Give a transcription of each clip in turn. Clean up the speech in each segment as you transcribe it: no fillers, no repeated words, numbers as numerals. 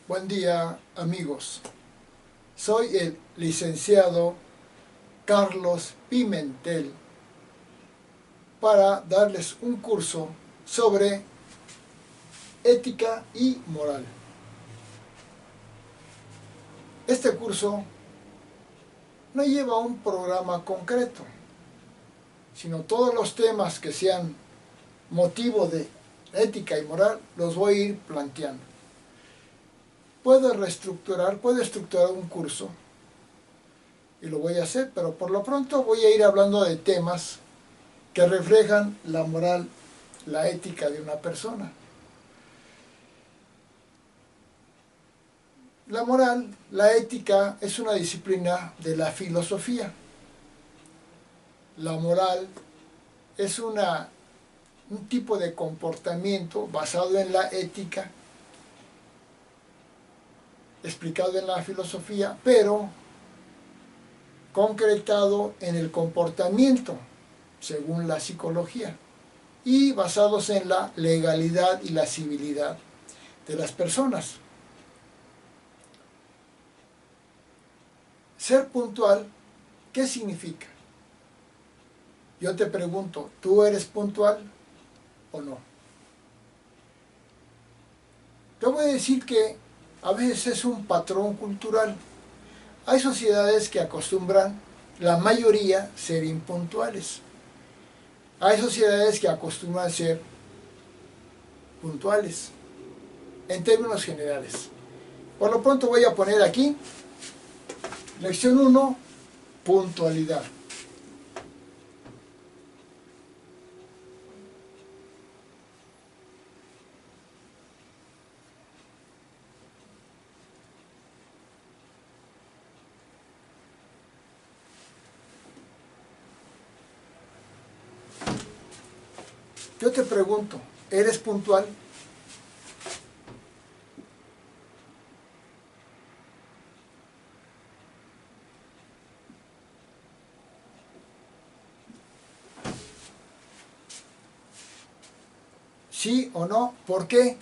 Buen día, amigos. Soy el licenciado Carlos Pimentel para darles un curso sobre ética y moral. Este curso no lleva un programa concreto, sino todos los temas que sean motivo de ética y moral los voy a ir planteando. Puedo estructurar un curso y lo voy a hacer, pero por lo pronto voy a ir hablando de temas que reflejan la moral, la ética de una persona. La moral, la ética es una disciplina de la filosofía. La moral es un tipo de comportamiento basado en la ética, explicado en la filosofía, pero concretado en el comportamiento, según la psicología, y basados en la legalidad y la civilidad de las personas. Ser puntual, ¿qué significa? Yo te pregunto, ¿tú eres puntual o no? Te voy a decir que a veces es un patrón cultural. Hay sociedades que acostumbran, la mayoría, ser impuntuales. Hay sociedades que acostumbran ser puntuales, en términos generales. Por lo pronto voy a poner aquí, lección 1, puntualidad. Yo te pregunto, ¿eres puntual? ¿Sí o no? ¿Por qué?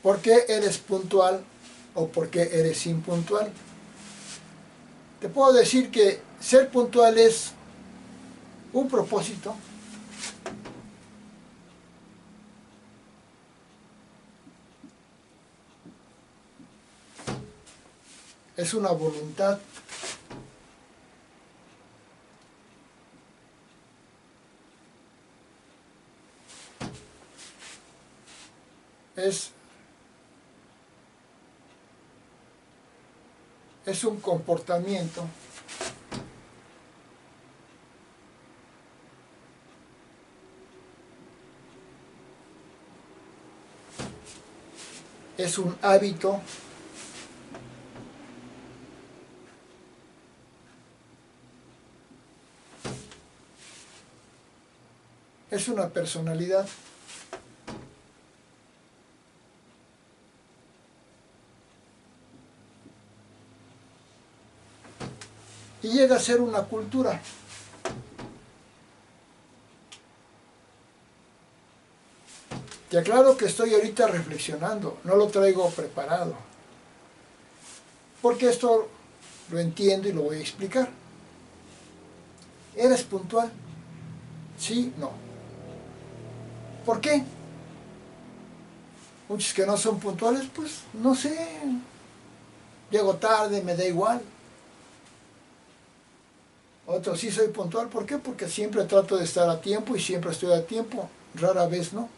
¿Por qué eres puntual o por qué eres impuntual? Te puedo decir que ser puntual es un propósito, es una voluntad, es un comportamiento, es un hábito, es una personalidad. Y llega a ser una cultura. Te aclaro que estoy ahorita reflexionando, no lo traigo preparado, porque esto lo entiendo y lo voy a explicar. ¿Eres puntual? ¿Sí? No. ¿Por qué? Muchos que no son puntuales, pues no sé, llego tarde, me da igual. Otros sí soy puntual, ¿por qué? Porque siempre trato de estar a tiempo y siempre estoy a tiempo, rara vez no.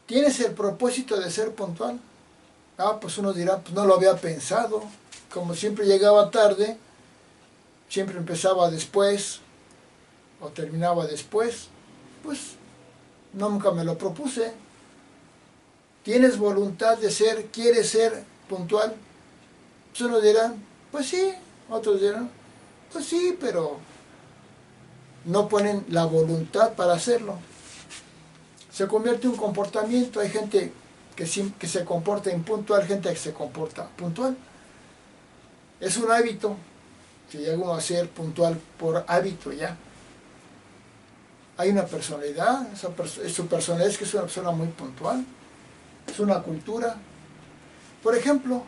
¿Tienes el propósito de ser puntual? Ah, pues uno dirá, pues no lo había pensado. Como siempre llegaba tarde, siempre empezaba después o terminaba después, pues nunca me lo propuse. ¿Tienes voluntad de ser, quieres ser puntual? Pues unos dirán, pues sí, otros dirán, pues sí, pero no ponen la voluntad para hacerlo. Se convierte en un comportamiento, hay gente que se comporta impuntual, gente que se comporta puntual. Es un hábito, Si llega uno a ser puntual por hábito ya. Hay una personalidad, su personalidad es que es una persona muy puntual, es una cultura. Por ejemplo,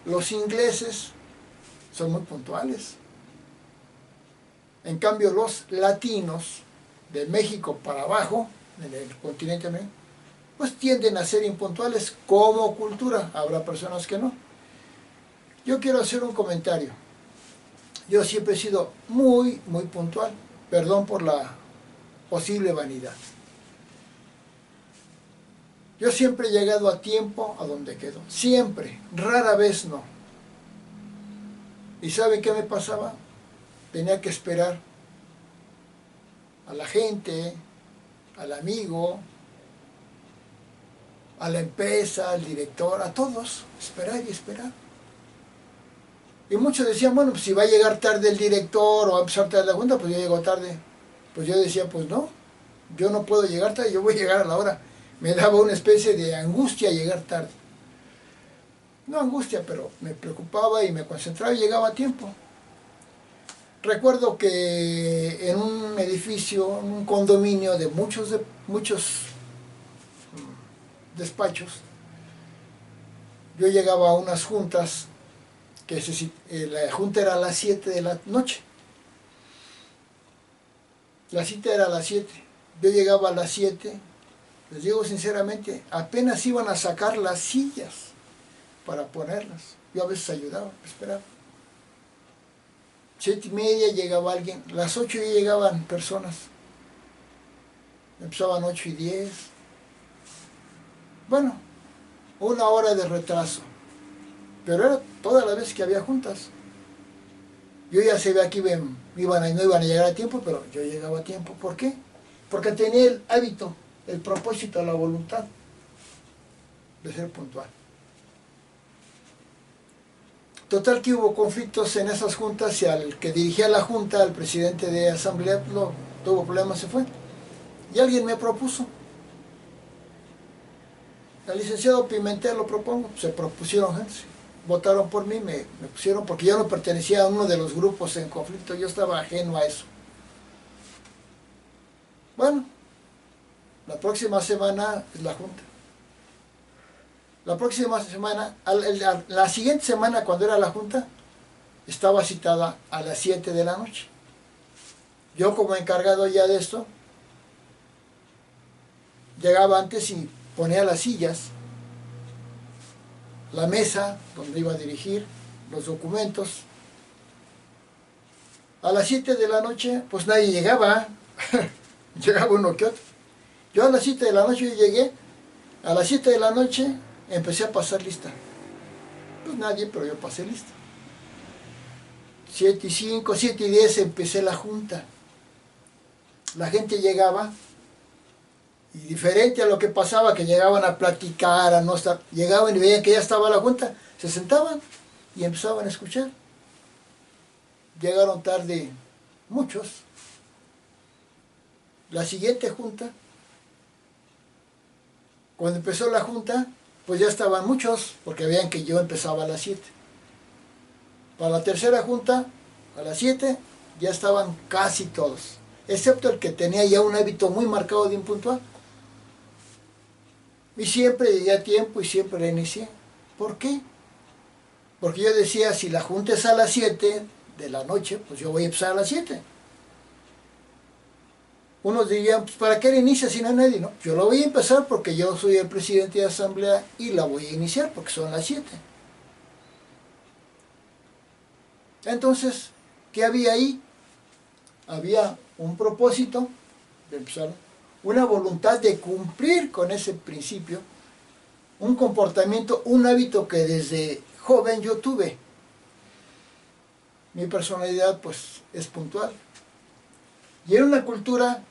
los ingleses son muy puntuales. En cambio, los latinos, de México para abajo, en el continente americano, pues tienden a ser impuntuales como cultura. Habrá personas que no. Yo quiero hacer un comentario. Yo siempre he sido muy puntual. Perdón por la posible vanidad. Yo siempre he llegado a tiempo a donde quedo. Siempre. Rara vez no. ¿Y saben qué me pasaba? Tenía que esperar a la gente, al amigo, a la empresa, al director, a todos. Esperar y esperar. Y muchos decían, bueno, pues si va a llegar tarde el director o va a empezar tarde la junta, pues yo llego tarde. Pues yo decía, pues no, yo no puedo llegar tarde, yo voy a llegar a la hora. Me daba una especie de angustia llegar tarde. No angustia, pero me preocupaba y me concentraba y llegaba a tiempo. Recuerdo que en un edificio, en un condominio de muchos despachos, yo llegaba a unas juntas, que la junta era a las 7 de la noche. La cita era a las 7. Yo llegaba a las 7, les digo sinceramente, apenas iban a sacar las sillas para ponerlas. Yo a veces ayudaba, esperaba. 7:30 llegaba alguien, las 8 ya llegaban personas. Empezaban 8:10. Bueno, una hora de retraso. Pero era todas las veces que había juntas. Yo ya sabía que no iban a llegar a tiempo, pero yo llegaba a tiempo. ¿Por qué? Porque tenía el hábito, el propósito, la voluntad de ser puntual. Total que hubo conflictos en esas juntas y al que dirigía la junta, el presidente de asamblea, no tuvo problemas, se fue. Y alguien me propuso. El licenciado Pimentel lo propongo, se propusieron gente. Votaron por mí, me pusieron, porque yo no pertenecía a uno de los grupos en conflicto, yo estaba ajeno a eso. Bueno, la próxima semana es la junta. La próxima semana, la siguiente semana cuando era la junta, estaba citada a las 7 de la noche. Yo como encargado ya de esto, llegaba antes y ponía las sillas, la mesa donde iba a dirigir, los documentos. A las 7 de la noche, pues nadie llegaba, llegaba uno que otro. Yo a las 7 de la noche llegué, a las 7 de la noche empecé a pasar lista. Pues nadie, pero yo pasé lista. 7:05, 7:10 empecé la junta. La gente llegaba, y diferente a lo que pasaba, que llegaban a platicar, a no estar, llegaban y veían que ya estaba la junta, se sentaban y empezaban a escuchar. Llegaron tarde muchos. La siguiente junta, cuando empezó la junta, pues ya estaban muchos, porque veían que yo empezaba a las 7. Para la tercera junta, a las 7, ya estaban casi todos, excepto el que tenía ya un hábito muy marcado de impuntual. Y siempre llegué a tiempo y siempre la inicié. ¿Por qué? Porque yo decía, si la junta es a las 7 de la noche, pues yo voy a empezar a las 7. Unos dirían, pues ¿para qué la inicia si no hay nadie? No, yo la voy a empezar porque yo soy el presidente de asamblea y la voy a iniciar porque son las 7. Entonces, ¿qué había ahí? Había un propósito de empezar, una voluntad de cumplir con ese principio, un comportamiento, un hábito que desde joven yo tuve. Mi personalidad pues es puntual. Y en una cultura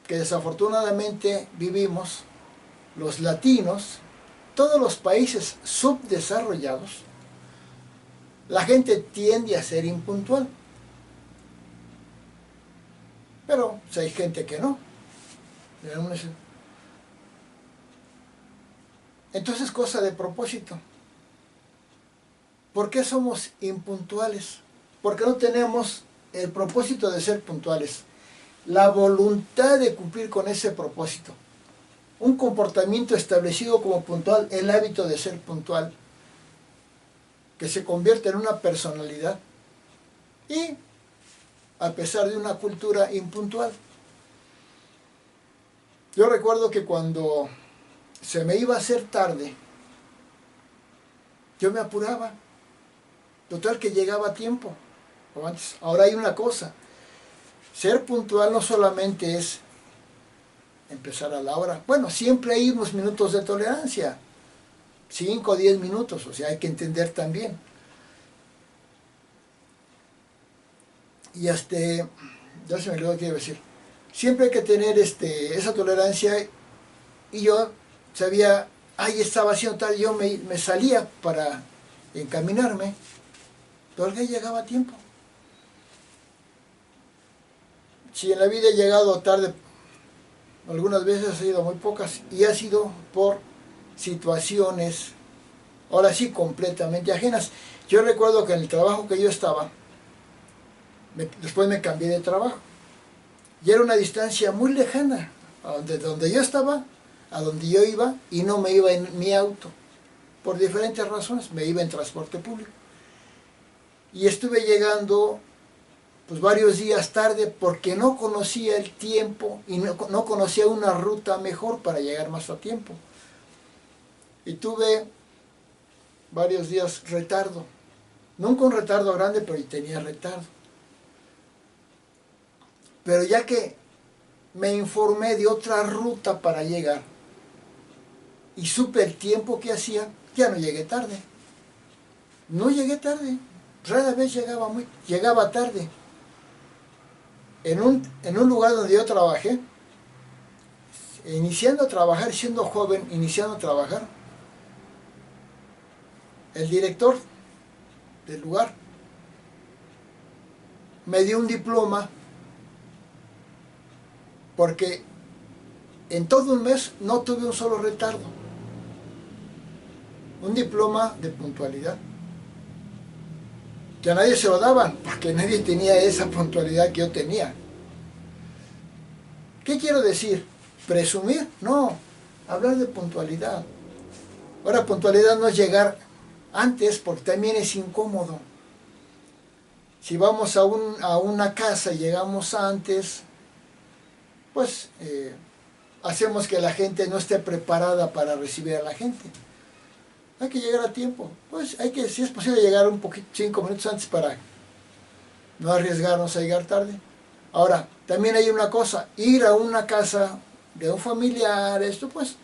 que desafortunadamente vivimos, los latinos, todos los países subdesarrollados, la gente tiende a ser impuntual. Pero pues, hay gente que no. Entonces, cosa de propósito. ¿Por qué somos impuntuales? Porque no tenemos el propósito de ser puntuales, la voluntad de cumplir con ese propósito. Un comportamiento establecido como puntual, el hábito de ser puntual, que se convierte en una personalidad y a pesar de una cultura impuntual. Yo recuerdo que cuando se me iba a hacer tarde, yo me apuraba, total que llegaba a tiempo, como antes. Ahora hay una cosa, ser puntual no solamente es empezar a la hora, bueno, siempre hay unos minutos de tolerancia, 5 o 10 minutos, o sea, hay que entender también. Y ya se me olvidó qué iba a decir. Siempre hay que tener esa tolerancia, y yo sabía, ahí estaba haciendo tal, yo me salía para encaminarme, pero que llegaba a tiempo. Si en la vida he llegado tarde, algunas veces ha sido muy pocas, y ha sido por situaciones, ahora sí, completamente ajenas. Yo recuerdo que en el trabajo que yo estaba, después me cambié de trabajo, y era una distancia muy lejana, donde yo estaba, a donde yo iba, y no me iba en mi auto, por diferentes razones, me iba en transporte público. Y estuve llegando pues varios días tarde porque no conocía el tiempo y no conocía una ruta mejor para llegar más a tiempo. Y tuve varios días retardo, nunca un retardo grande, pero tenía retardo. Pero ya que me informé de otra ruta para llegar y supe el tiempo que hacía, ya no llegué tarde. No llegué tarde, rara vez llegaba tarde. En un lugar donde yo trabajé, iniciando a trabajar, siendo joven, iniciando a trabajar, el director del lugar me dio un diploma porque en todo un mes no tuve un solo retardo. Un diploma de puntualidad. Que a nadie se lo daban, porque nadie tenía esa puntualidad que yo tenía. ¿Qué quiero decir? ¿Presumir? No, hablar de puntualidad. Ahora, puntualidad no es llegar antes, porque también es incómodo. Si vamos a una casa y llegamos antes, pues hacemos que la gente no esté preparada para recibir a la gente. Hay que llegar a tiempo. Pues hay que, si es posible, llegar un poquito, 5 minutos antes para no arriesgarnos a llegar tarde. Ahora, también hay una cosa, ir a una casa de un familiar, esto pues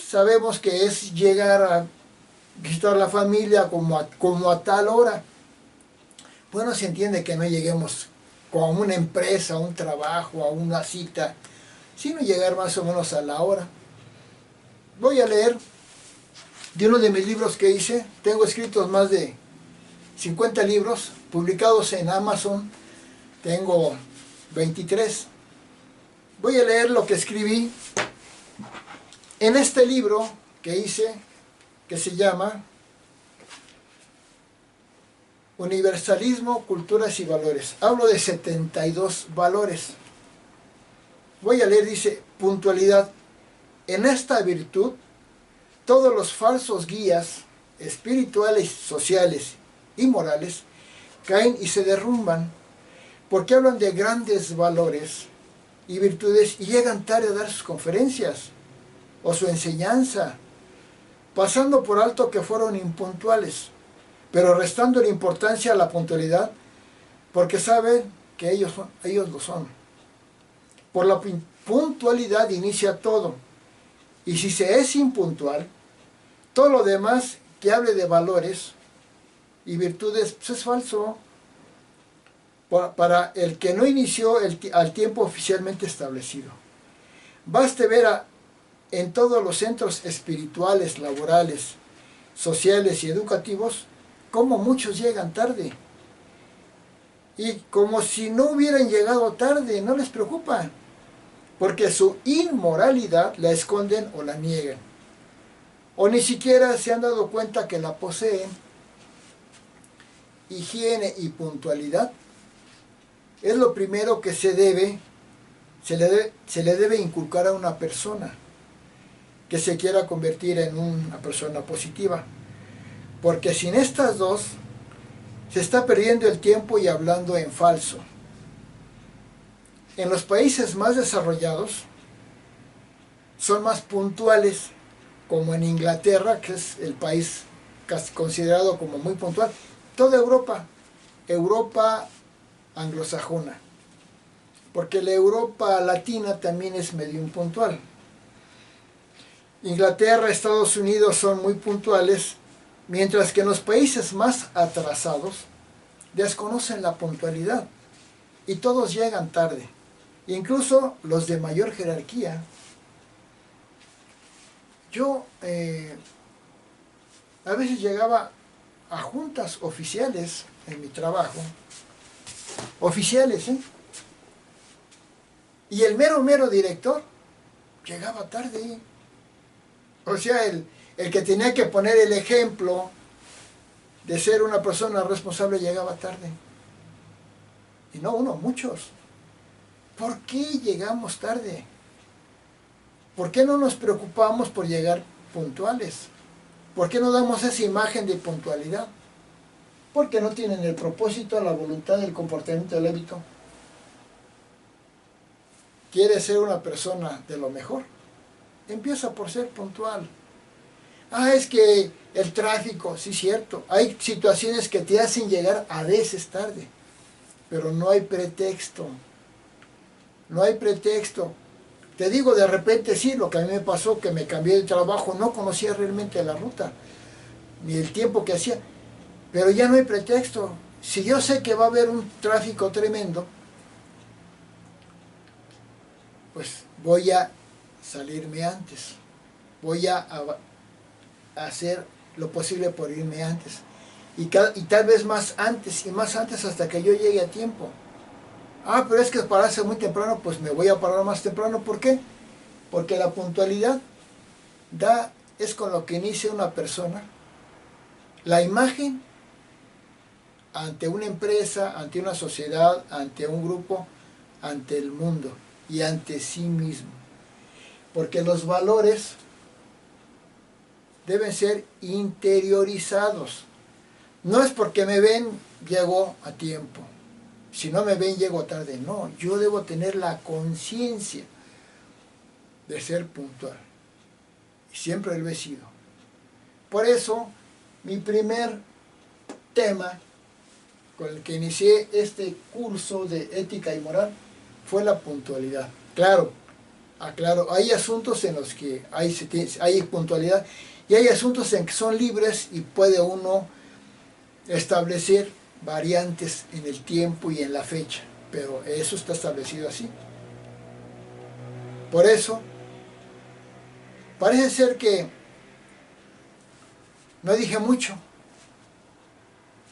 sabemos que es llegar a visitar a la familia como a tal hora. Bueno, se entiende que no lleguemos como a una empresa, a un trabajo, a una cita, sino llegar más o menos a la hora. Voy a leer de uno de mis libros que hice. Tengo escritos más de 50 libros publicados en Amazon. Tengo 23. Voy a leer lo que escribí en este libro que hice, que se llama Universalismo, Culturas y Valores. Hablo de 72 valores. Voy a leer, dice, puntualidad. En esta virtud, todos los falsos guías espirituales, sociales y morales caen y se derrumban, porque hablan de grandes valores y virtudes y llegan tarde a dar sus conferencias o su enseñanza, pasando por alto que fueron impuntuales, pero restando la importancia a la puntualidad, porque saben que ellos lo son. Por la puntualidad inicia todo, y si se es impuntual, todo lo demás que hable de valores y virtudes pues es falso, para el que no inició al tiempo oficialmente establecido. Baste ver en todos los centros espirituales, laborales, sociales y educativos, cómo muchos llegan tarde. Y como si no hubieran llegado tarde, no les preocupa, porque su inmoralidad la esconden o la niegan, o ni siquiera se han dado cuenta que la poseen. higiene y puntualidad es lo primero que se le debe inculcar a una persona que se quiera convertir en una persona positiva. Porque sin estas dos, se está perdiendo el tiempo y hablando en falso. En los países más desarrollados, son más puntuales, como en Inglaterra, que es el país casi considerado como muy puntual. Toda Europa anglosajona, porque la Europa latina también es medio impuntual. Inglaterra, Estados Unidos son muy puntuales, mientras que en los países más atrasados desconocen la puntualidad y todos llegan tarde, incluso los de mayor jerarquía. Yo a veces llegaba a juntas oficiales en mi trabajo, oficiales, y el mero director llegaba tarde. O sea, el que tenía que poner el ejemplo de ser una persona responsable llegaba tarde. Y no uno, muchos. ¿Por qué llegamos tarde? ¿Por qué no nos preocupamos por llegar puntuales? ¿Por qué no damos esa imagen de puntualidad? Porque no tienen el propósito, la voluntad, el comportamiento, el hábito. ¿Quieres ser una persona de lo mejor? Empieza por ser puntual. Es que el tráfico, sí, cierto. Hay situaciones que te hacen llegar a veces tarde, pero no hay pretexto. No hay pretexto. Te digo, de repente sí, lo que a mí me pasó, que me cambié de trabajo, no conocía realmente la ruta, ni el tiempo que hacía, pero ya no hay pretexto. Si yo sé que va a haber un tráfico tremendo, pues voy a salirme antes, voy a hacer lo posible por irme antes, y tal vez más antes y más antes hasta que yo llegue a tiempo. Pero es que pararse muy temprano, pues me voy a parar más temprano. ¿Por qué? Porque la puntualidad es con lo que inicia una persona la imagen ante una empresa, ante una sociedad, ante un grupo, ante el mundo y ante sí mismo. Porque los valores deben ser interiorizados. No es porque me ven, llego a tiempo. Si no me ven, llego tarde. No, yo debo tener la conciencia de ser puntual. Y siempre lo he sido. Por eso, mi primer tema con el que inicié este curso de ética y moral fue la puntualidad. Claro, aclaro, hay asuntos en los que hay puntualidad y hay asuntos en que son libres y puede uno establecer variantes en el tiempo y en la fecha, pero eso está establecido así. Por eso, parece ser que no dije mucho,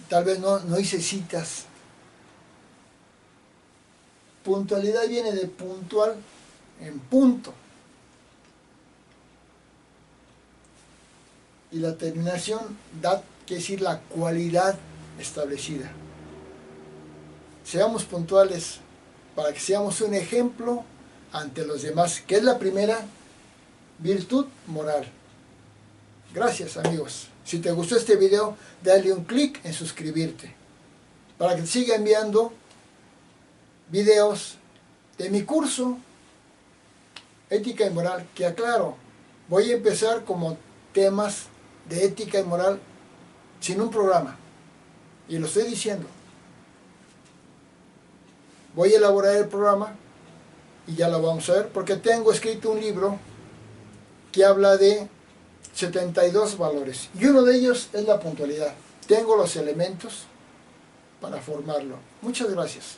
tal vez no hice citas. Puntualidad viene de puntual, en punto. Y la terminación quiere decir la cualidad establecida. Seamos puntuales para que seamos un ejemplo ante los demás, que es la primera virtud moral. Gracias, amigos. Si te gustó este video, dale un clic en suscribirte para que te siga enviando videos de mi curso Ética y Moral, que aclaro, voy a empezar como temas de ética y moral sin un programa, y lo estoy diciendo. Voy a elaborar el programa y ya lo vamos a ver, porque tengo escrito un libro que habla de 72 valores y uno de ellos es la puntualidad. Tengo los elementos para formarlo. Muchas gracias.